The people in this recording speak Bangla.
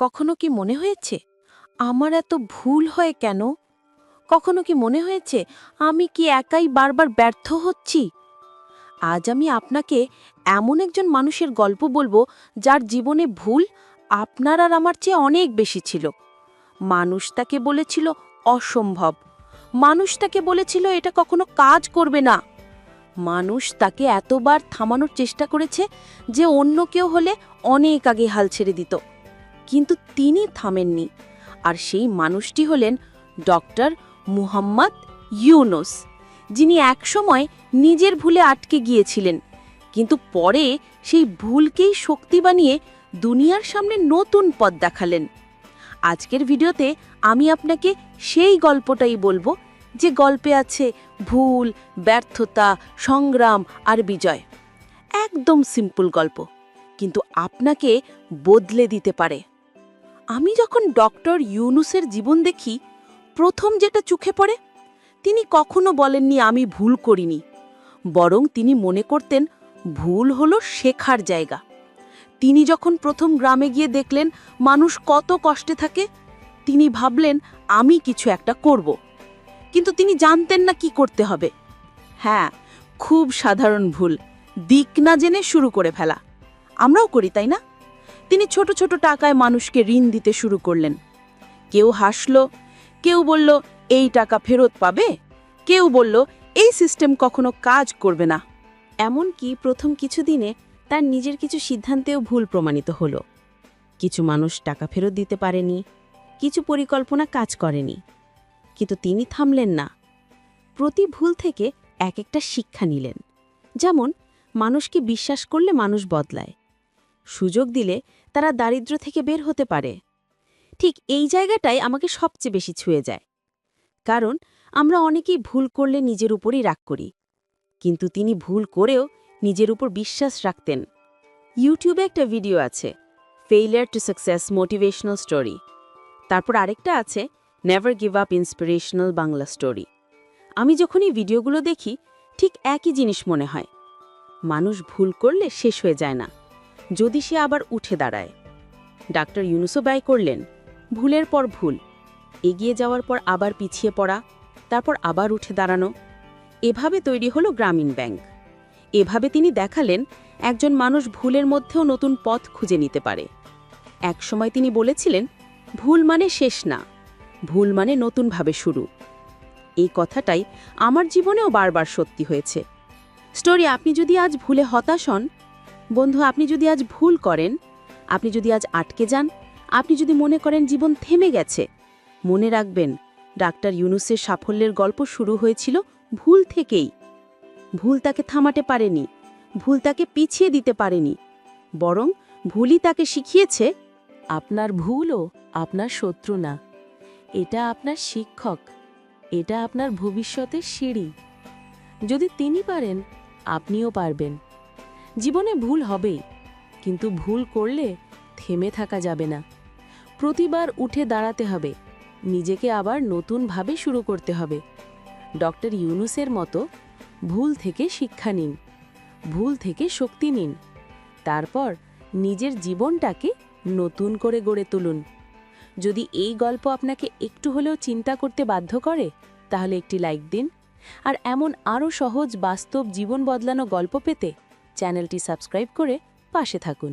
কখনো কি মনে হয়েছে আমার এত ভুল হয় কেন? কখনো কি মনে হয়েছে আমি কি একাই বারবার ব্যর্থ হচ্ছি? আজ আমি আপনাকে এমন একজন মানুষের গল্প বলবো যার জীবনে ভুল আপনার আর আমার চেয়ে অনেক বেশি ছিল। মানুষ তাকে বলেছিল অসম্ভব, মানুষ তাকে বলেছিল এটা কখনো কাজ করবে না, মানুষ তাকে এতবার থামানোর চেষ্টা করেছে যে অন্য কেউ হলে অনেক আগে হাল ছেড়ে দিত, কিন্তু তিনি থামেননি। আর সেই মানুষটি হলেন ডক্টর মুহাম্মদ ইউনুস, যিনি একসময় নিজের ভুলে আটকে গিয়েছিলেন, কিন্তু পরে সেই ভুলকেই শক্তি বানিয়ে দুনিয়ার সামনে নতুন পথ দেখালেন। আজকের ভিডিওতে আমি আপনাকে সেই গল্পটাই বলবো যে গল্পে আছে ভুল, ব্যর্থতা, সংগ্রাম আর বিজয়। একদম সিম্পল গল্প, কিন্তু আপনাকে বদলে দিতে পারে। আমি যখন ডক্টর ইউনুসের জীবন দেখি, প্রথম যেটা চোখে পড়ে, তিনি কখনো বলেননি আমি ভুল করিনি, বরং তিনি মনে করতেন ভুল হলো শেখার জায়গা। তিনি যখন প্রথম গ্রামে গিয়ে দেখলেন মানুষ কত কষ্টে থাকে, তিনি ভাবলেন আমি কিছু একটা করব, কিন্তু তিনি জানতেন না কি করতে হবে। হ্যাঁ, খুব সাধারণ ভুল, দিক না জেনে শুরু করে ফেলা। আমরাও করি, তাই না? তিনি ছোট ছোট টাকায় মানুষকে ঋণ দিতে শুরু করলেন। কেউ হাসল, কেউ বলল এই টাকা ফেরত পাবে, কেউ বলল এই সিস্টেম কখনো কাজ করবে না। এমনকি প্রথম কিছুদিনে তার নিজের কিছু সিদ্ধান্তেও ভুল প্রমাণিত হলো। কিছু মানুষ টাকা ফেরত দিতে পারেনি, কিছু পরিকল্পনা কাজ করেনি, কিন্তু তিনি থামলেন না। প্রতি ভুল থেকে এক একটা শিক্ষা নিলেন। যেমন, মানুষকে বিশ্বাস করলে মানুষ বদলায়, সুযোগ দিলে তারা দারিদ্র্য থেকে বের হতে পারে। ঠিক এই জায়গাটাই আমাকে সবচেয়ে বেশি ছুঁয়ে যায়, কারণ আমরা অনেকেই ভুল করলে নিজের উপরই রাগ করি, কিন্তু তিনি ভুল করেও নিজের উপর বিশ্বাস রাখতেন। ইউটিউবে একটা ভিডিও আছে, failure to success motivational story. তারপর আরেকটা আছে, never give up inspirational Bangla story. আমি যখন এই ভিডিওগুলো দেখি, ঠিক একই জিনিস মনে হয়। মানুষ ভুল করলে শেষ হয়ে যায় না, যদি সে আবার উঠে দাঁড়ায়। ডাক্তার ইউনুসও ব্যয় করলেন ভুলের পর ভুল, এগিয়ে যাওয়ার পর আবার পিছিয়ে পড়া, তারপর আবার উঠে দাঁড়ানো। এভাবে তৈরি হলো গ্রামীণ ব্যাংক। এভাবে তিনি দেখালেন একজন মানুষ ভুলের মধ্যেও নতুন পথ খুঁজে নিতে পারে। একসময় তিনি বলেছিলেন, ভুল মানে শেষ না, ভুল মানে নতুনভাবে শুরু। এই কথাটাই আমার জীবনেও বারবার সত্যি হয়েছে। স্টোরি, আপনি যদি আজ ভুলে হতাশ হন, বন্ধু, আপনি যদি আজ ভুল করেন, আপনি যদি আজ আটকে যান, আপনি যদি মনে করেন জীবন থেমে গেছে, মনে রাখবেন ডাক্তার ইউনুসের সাফল্যের গল্প শুরু হয়েছিল ভুল থেকেই। ভুল তাকে থামাতে পারেনি, ভুল তাকে পিছিয়ে দিতে পারেনি, বরং ভুলই তাকে শিখিয়েছে আপনার ভুলও আপনার শত্রু না, এটা আপনার শিক্ষক, এটা আপনার ভবিষ্যতের সিঁড়ি। যদি তিনি পারেন, আপনিও পারবেন। জীবনে ভুল হবেই, কিন্তু ভুল করলে থেমে থাকা যাবে না। প্রতিবার উঠে দাঁড়াতে হবে, নিজেকে আবার নতুনভাবে শুরু করতে হবে। ডক্টর ইউনুসের মতো ভুল থেকে শিক্ষা নিন, ভুল থেকে শক্তি নিন, তারপর নিজের জীবনটাকে নতুন করে গড়ে তুলুন। যদি এই গল্প আপনাকে একটু হলেও চিন্তা করতে বাধ্য করে, তাহলে একটি লাইক দিন। আর এমন আরও সহজ বাস্তব জীবন বদলানো গল্প পেতে চ্যানেলটি সাবস্ক্রাইব করে পাশে থাকুন।